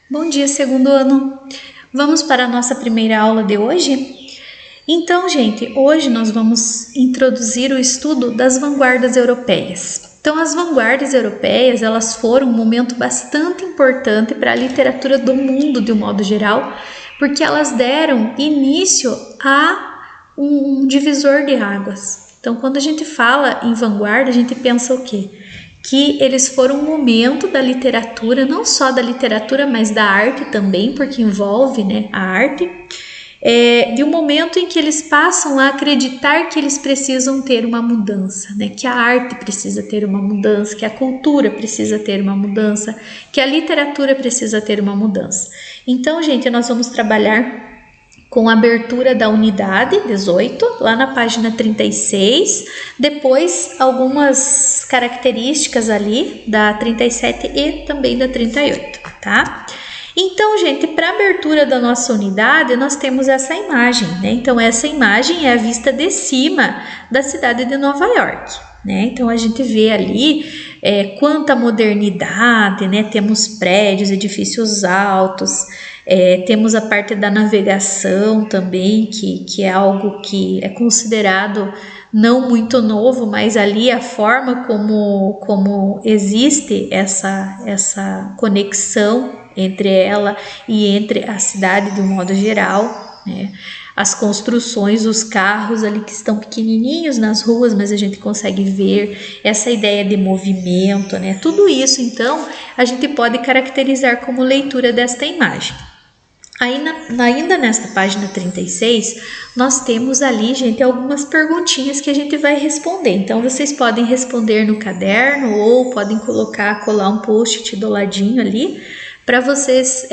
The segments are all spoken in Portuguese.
Bom dia, segundo ano. Vamos para a nossa primeira aula de hoje? Então, gente, hoje nós vamos introduzir o estudo das vanguardas europeias. Então, as vanguardas europeias, elas foram um momento bastante importante para a literatura do mundo, de um modo geral, porque elas deram início a um divisor de águas. Então, quando a gente fala em vanguarda, a gente pensa o quê? Que eles foram um momento da literatura, não só da literatura, mas da arte também, porque envolve, né, a arte, de um momento em que eles passam a acreditar que eles precisam ter uma mudança, né, que a arte precisa ter uma mudança, que a cultura precisa ter uma mudança, que a literatura precisa ter uma mudança. Então, gente, nós vamos trabalhar com a abertura da unidade 18, lá na página 36, depois algumas características ali da 37 e também da 38, tá? Então, gente, para a abertura da nossa unidade, nós temos essa imagem, né? Então, essa imagem é a vista de cima da cidade de Nova York, né? Então, a gente vê ali quanta modernidade, né? Temos prédios, edifícios altos, temos a parte da navegação também, que é algo que é considerado não muito novo, mas ali a forma como existe essa conexão entre ela e entre a cidade de um modo geral, né? As construções, os carros ali que estão pequenininhos nas ruas, mas a gente consegue ver essa ideia de movimento, né? Tudo isso, então, a gente pode caracterizar como leitura desta imagem. Aí, ainda nesta página 36, nós temos ali, gente, algumas perguntinhas que a gente vai responder. Então, vocês podem responder no caderno ou podem colar um post-it do ladinho ali, para vocês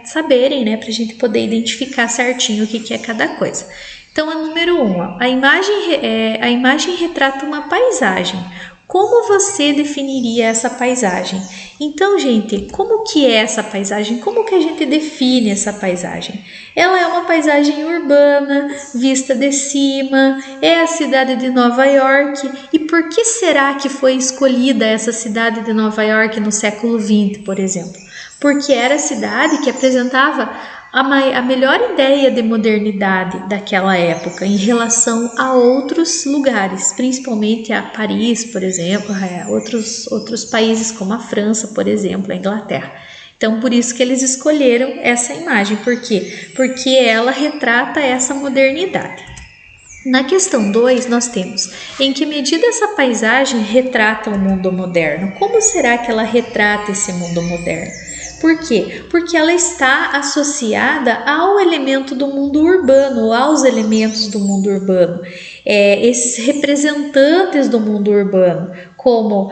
saberem, né, para a gente poder identificar certinho o que é cada coisa. Então, a número 1, a imagem retrata uma paisagem. Como você definiria essa paisagem? Então, gente, como que é essa paisagem? Como que a gente define essa paisagem? Ela é uma paisagem urbana, vista de cima, é a cidade de Nova York. E por que será que foi escolhida essa cidade de Nova York no século XX, por exemplo? Porque era a cidade que apresentava a melhor ideia de modernidade daquela época em relação a outros lugares, principalmente a Paris, por exemplo, outros países como a França, por exemplo, a Inglaterra. Então, por isso que eles escolheram essa imagem. Por quê? Porque ela retrata essa modernidade. Na questão 2, nós temos: em que medida essa paisagem retrata o mundo moderno? Como será que ela retrata esse mundo moderno? Por quê? Porque ela está associada ao elemento do mundo urbano, aos elementos do mundo urbano. Esses representantes do mundo urbano, como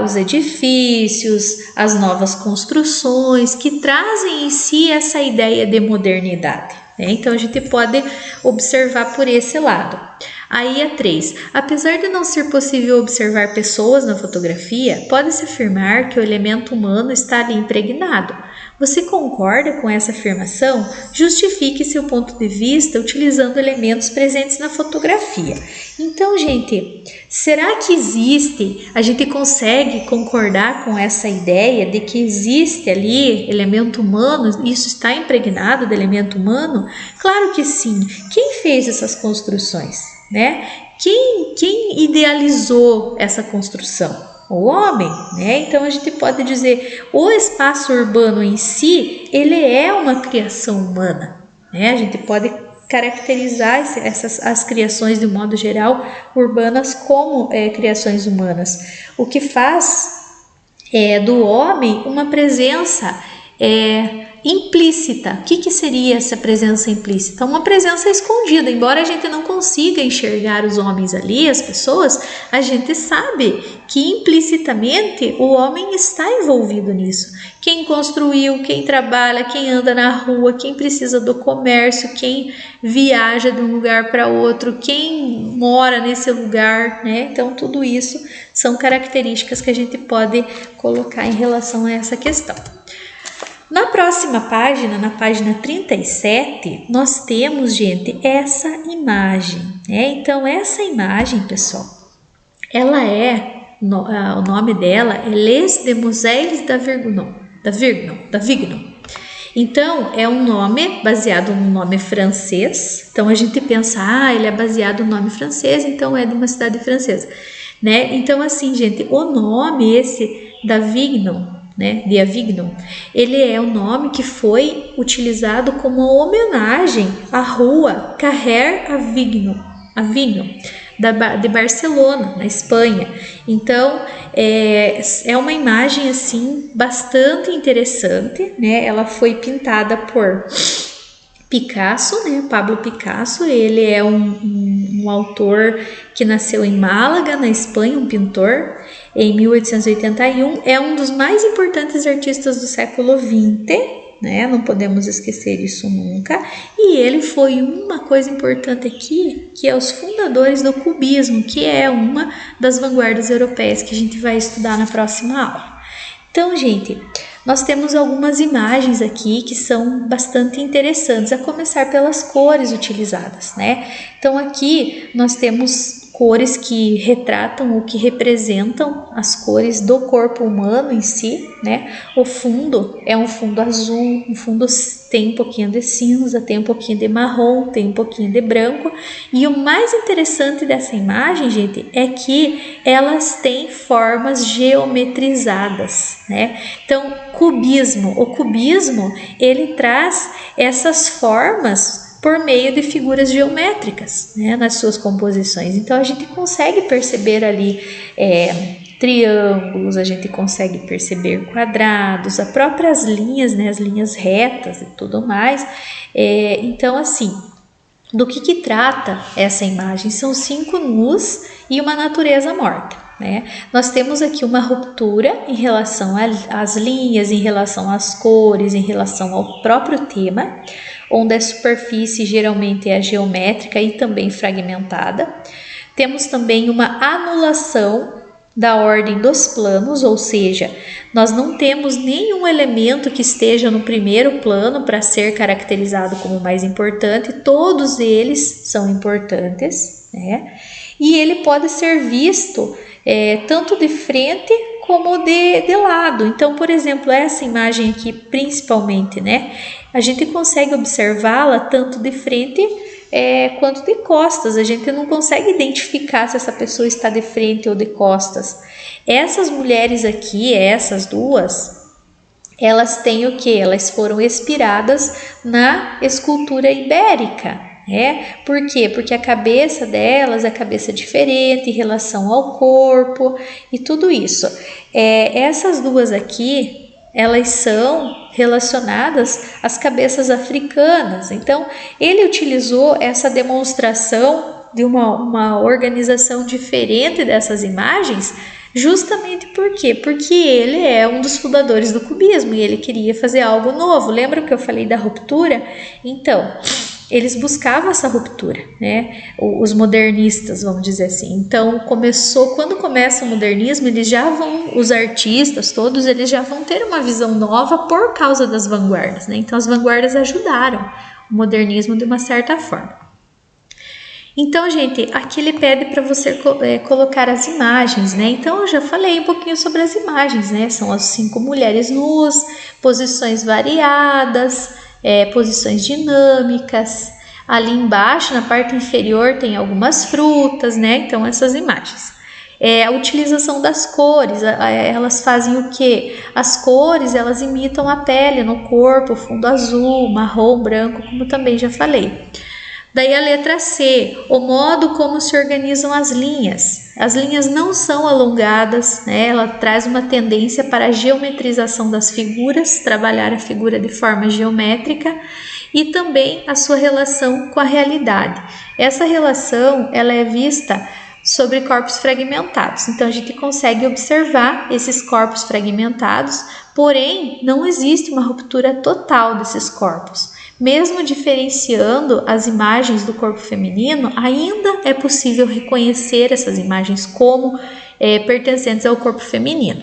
os edifícios, as novas construções, que trazem em si essa ideia de modernidade. Então, a gente pode observar por esse lado. Aí a 3. Apesar de não ser possível observar pessoas na fotografia, pode-se afirmar que o elemento humano está ali impregnado. Você concorda com essa afirmação? Justifique seu ponto de vista utilizando elementos presentes na fotografia. Então, gente, será que a gente consegue concordar com essa ideia de que existe ali elemento humano, isso está impregnado do elemento humano? Claro que sim. Quem fez essas construções, né? Quem idealizou essa construção? O homem, né? Então a gente pode dizer, o espaço urbano em si, ele é uma criação humana, né? A gente pode caracterizar as criações de modo geral urbanas como criações humanas, o que faz do homem uma presença implícita. O que seria essa presença implícita? Uma presença escondida. Embora a gente não consiga enxergar os homens ali, as pessoas, a gente sabe que implicitamente o homem está envolvido nisso. Quem construiu, quem trabalha, quem anda na rua, quem precisa do comércio, quem viaja de um lugar para outro, quem mora nesse lugar, né? Então, tudo isso são características que a gente pode colocar em relação a essa questão. Na próxima página, na página 37, nós temos, gente, essa imagem, né? Então, essa imagem, pessoal, ela o nome dela é Les Demoiselles d'Avignon. Então, é um nome baseado no nome francês. Então, a gente pensa, ele é baseado no nome francês, então é de uma cidade francesa, né? Então, assim, gente, o nome esse d'Avignon, né, de Avignon, ele é um nome que foi utilizado como uma homenagem à rua Carrer Avignon, de Barcelona, na Espanha. Então, é uma imagem assim bastante interessante, né? Ela foi pintada por Picasso, né? Pablo Picasso. Ele é um autor que nasceu em Málaga, na Espanha, um pintor, em 1881. É um dos mais importantes artistas do século XX, né? Não podemos esquecer isso nunca. E ele foi uma coisa importante aqui, que é os fundadores do cubismo, que é uma das vanguardas europeias que a gente vai estudar na próxima aula. Então, gente, nós temos algumas imagens aqui que são bastante interessantes, a começar pelas cores utilizadas, né? Então, aqui nós temos cores que retratam ou que representam as cores do corpo humano em si, né? O fundo é um fundo azul, o fundo tem um pouquinho de cinza, tem um pouquinho de marrom, tem um pouquinho de branco. E o mais interessante dessa imagem, gente, é que elas têm formas geometrizadas, né? Então, o cubismo, ele traz essas formas por meio de figuras geométricas, né, nas suas composições. Então, a gente consegue perceber ali triângulos, a gente consegue perceber quadrados, as próprias linhas, né, as linhas retas e tudo mais. Então, assim, do que trata essa imagem? São 5 nus e uma natureza morta, né? Nós temos aqui uma ruptura em relação às linhas, em relação às cores, em relação ao próprio tema, onde a superfície geralmente é geométrica e também fragmentada. Temos também uma anulação da ordem dos planos, ou seja, nós não temos nenhum elemento que esteja no primeiro plano para ser caracterizado como mais importante, todos eles são importantes, né? E ele pode ser visto tanto de frente como de lado. Então, por exemplo, essa imagem aqui, principalmente, né? A gente consegue observá-la tanto de frente quanto de costas. A gente não consegue identificar se essa pessoa está de frente ou de costas. Essas mulheres aqui, essas duas, elas têm o que? Elas foram inspiradas na escultura ibérica. Por quê? Porque a cabeça delas é cabeça diferente em relação ao corpo e tudo isso. Essas duas aqui, elas são relacionadas às cabeças africanas. Então, ele utilizou essa demonstração de uma organização diferente dessas imagens, justamente por quê? Porque ele é um dos fundadores do cubismo e ele queria fazer algo novo. Lembra que eu falei da ruptura? Então, eles buscavam essa ruptura, né? Os modernistas, vamos dizer assim. Então, quando começa o modernismo, os artistas todos, eles já vão ter uma visão nova por causa das vanguardas, né? Então, as vanguardas ajudaram o modernismo de uma certa forma. Então, gente, aqui ele pede para você colocar as imagens, né? Então, eu já falei um pouquinho sobre as imagens, né? São as 5 mulheres nuas, posições variadas, posições dinâmicas. Ali embaixo, na parte inferior, tem algumas frutas, né? Então, essas imagens. A utilização das cores, elas fazem o quê? As cores, elas imitam a pele no corpo, fundo azul, marrom, branco, como também já falei. Daí a letra C, o modo como se organizam as linhas. As linhas não são alongadas, né? Ela traz uma tendência para a geometrização das figuras, trabalhar a figura de forma geométrica e também a sua relação com a realidade. Essa relação, ela é vista sobre corpos fragmentados. Então, a gente consegue observar esses corpos fragmentados, porém, não existe uma ruptura total desses corpos. Mesmo diferenciando as imagens do corpo feminino, ainda é possível reconhecer essas imagens como pertencentes ao corpo feminino.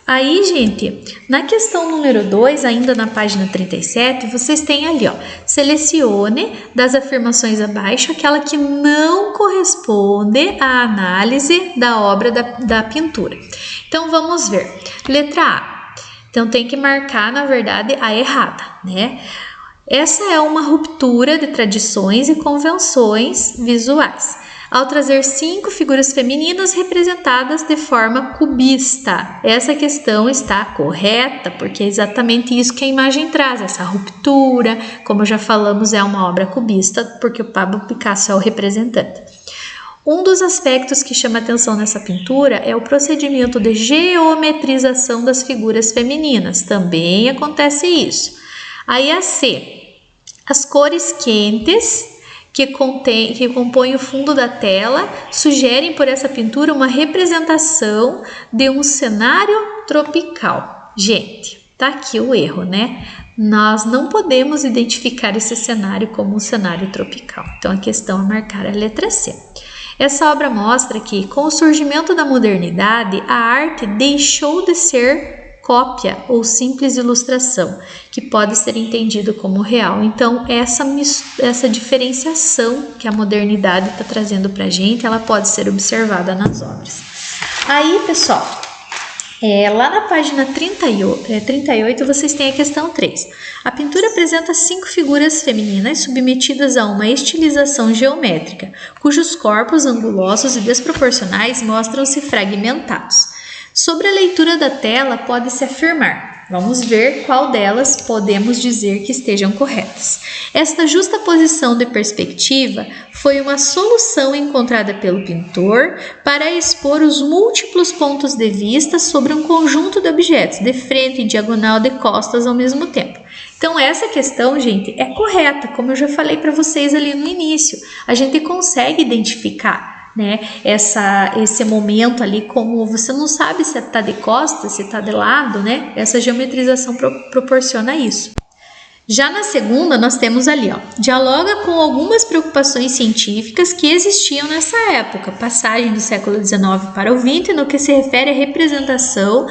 Aí, gente, na questão número 2, ainda na página 37, vocês têm ali, selecione das afirmações abaixo aquela que não corresponde à análise da obra da pintura. Então, vamos ver. Letra A. Então tem que marcar, na verdade, a errada, né? Essa é uma ruptura de tradições e convenções visuais, ao trazer 5 figuras femininas representadas de forma cubista. Essa questão está correta, porque é exatamente isso que a imagem traz, essa ruptura. Como já falamos, é uma obra cubista, porque o Pablo Picasso é o representante. Um dos aspectos que chama atenção nessa pintura é o procedimento de geometrização das figuras femininas. Também acontece isso. Aí a C, as cores quentes que compõem o fundo da tela sugerem por essa pintura uma representação de um cenário tropical. Gente, tá aqui o erro, né? Nós não podemos identificar esse cenário como um cenário tropical. Então a questão é marcar a letra C. Essa obra mostra que, com o surgimento da modernidade, a arte deixou de ser cópia ou simples ilustração, que pode ser entendido como real. Então, essa diferenciação que a modernidade está trazendo para a gente, ela pode ser observada nas obras. Aí, pessoal, lá na página 38, vocês têm a questão 3. A pintura apresenta 5 figuras femininas submetidas a uma estilização geométrica, cujos corpos angulosos e desproporcionais mostram-se fragmentados. Sobre a leitura da tela, pode-se afirmar. Vamos ver qual delas podemos dizer que estejam corretas. Esta justa posição de perspectiva foi uma solução encontrada pelo pintor para expor os múltiplos pontos de vista sobre um conjunto de objetos, de frente, em diagonal, de costas ao mesmo tempo. Então, essa questão, gente, é correta, como eu já falei para vocês ali no início. A gente consegue identificar, né, esse momento ali, como você não sabe se está de costas, se está de lado, né? Essa geometrização proporciona isso. Já na segunda, nós temos ali, dialoga com algumas preocupações científicas que existiam nessa época, passagem do século XIX para o XX, no que se refere à representação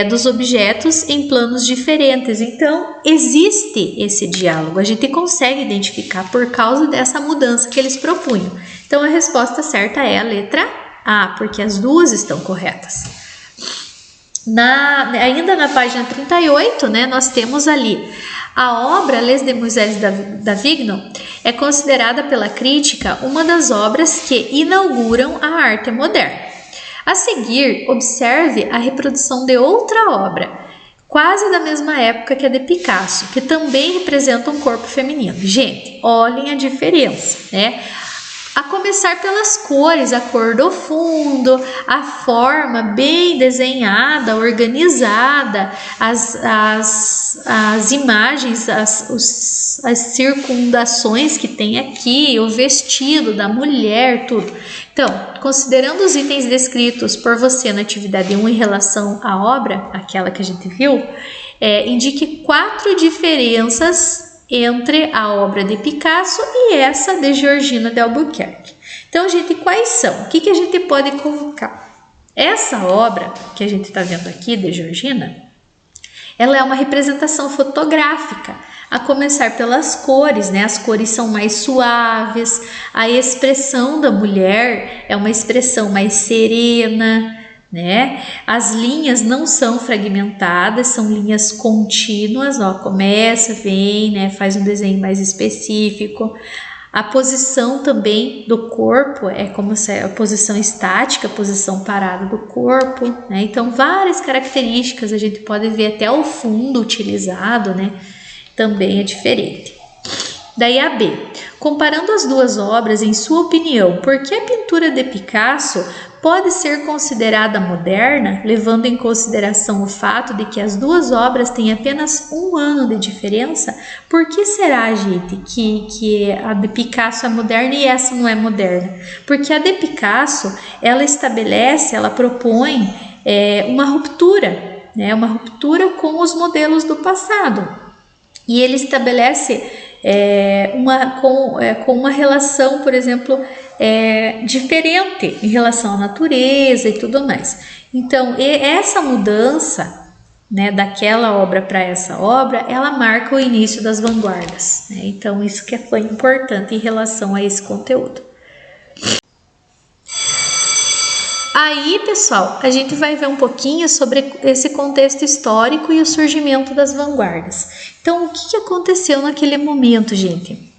dos objetos em planos diferentes. Então, existe esse diálogo, a gente consegue identificar por causa dessa mudança que eles propunham. Então, a resposta certa é a letra A, porque as duas estão corretas. Ainda na página 38, né, nós temos ali a obra Les Demoiselles d'Avignon é considerada pela crítica uma das obras que inauguram a arte moderna. A seguir, observe a reprodução de outra obra, quase da mesma época que a de Picasso, que também representa um corpo feminino. Gente, olhem a diferença, né? A começar pelas cores, a cor do fundo, a forma bem desenhada, organizada, as imagens, as circundações que tem aqui, o vestido da mulher, tudo. Então, considerando os itens descritos por você na atividade 1 em relação à obra, aquela que a gente viu, indique 4 diferenças entre a obra de Picasso e essa de Georgina de Albuquerque. Então, gente, quais são? O que a gente pode colocar? Essa obra que a gente está vendo aqui, de Georgina, ela é uma representação fotográfica, a começar pelas cores, né? As cores são mais suaves, a expressão da mulher é uma expressão mais serena, né? As linhas não são fragmentadas, são linhas contínuas, começa, vem, né? Faz um desenho mais específico. A posição também do corpo é como se a posição estática, a posição parada do corpo, né? Então, várias características, a gente pode ver até o fundo utilizado, né? Também é diferente. Daí a B. Comparando as duas obras, em sua opinião, por que a pintura de Picasso pode ser considerada moderna, levando em consideração o fato de que as duas obras têm apenas 1 ano de diferença? Por que será, gente, que a de Picasso é moderna e essa não é moderna? Porque a de Picasso, ela propõe uma ruptura, né? Uma ruptura com os modelos do passado. E ele estabelece com uma relação, por exemplo, diferente em relação à natureza e tudo mais. Então, essa mudança, né, daquela obra para essa obra, ela marca o início das vanguardas, né? Então, isso que foi importante em relação a esse conteúdo. Aí, pessoal, a gente vai ver um pouquinho sobre esse contexto histórico e o surgimento das vanguardas. Então, o que aconteceu naquele momento, gente?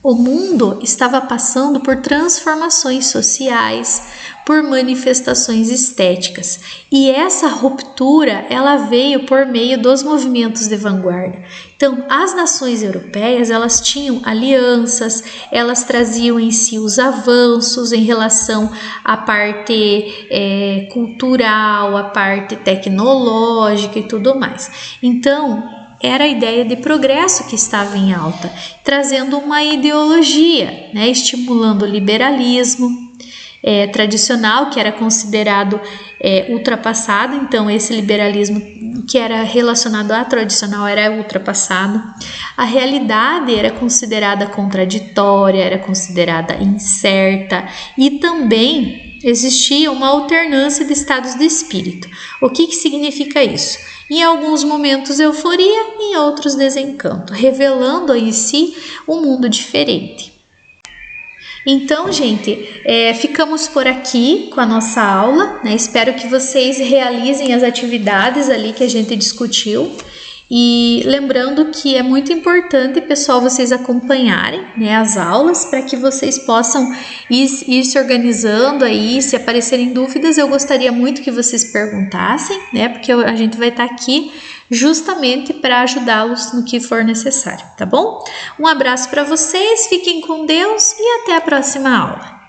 O mundo estava passando por transformações sociais, por manifestações estéticas, e essa ruptura ela veio por meio dos movimentos de vanguarda. Então, as nações europeias elas tinham alianças, elas traziam em si os avanços em relação à parte cultural, à parte tecnológica e tudo mais. Então, era a ideia de progresso que estava em alta, trazendo uma ideologia, né, estimulando o liberalismo tradicional, que era considerado ultrapassado. Então, esse liberalismo que era relacionado à tradicional era ultrapassado. A realidade era considerada contraditória, era considerada incerta e também existia uma alternância de estados de espírito. O que significa isso? Em alguns momentos euforia, em outros desencanto, revelando em si um mundo diferente. Então, gente, ficamos por aqui com a nossa aula, né? Espero que vocês realizem as atividades ali que a gente discutiu. E lembrando que é muito importante, pessoal, vocês acompanharem, né, as aulas para que vocês possam ir se organizando aí. Se aparecerem dúvidas, eu gostaria muito que vocês perguntassem, né, porque a gente vai estar aqui justamente para ajudá-los no que for necessário, tá bom? Um abraço para vocês, fiquem com Deus e até a próxima aula.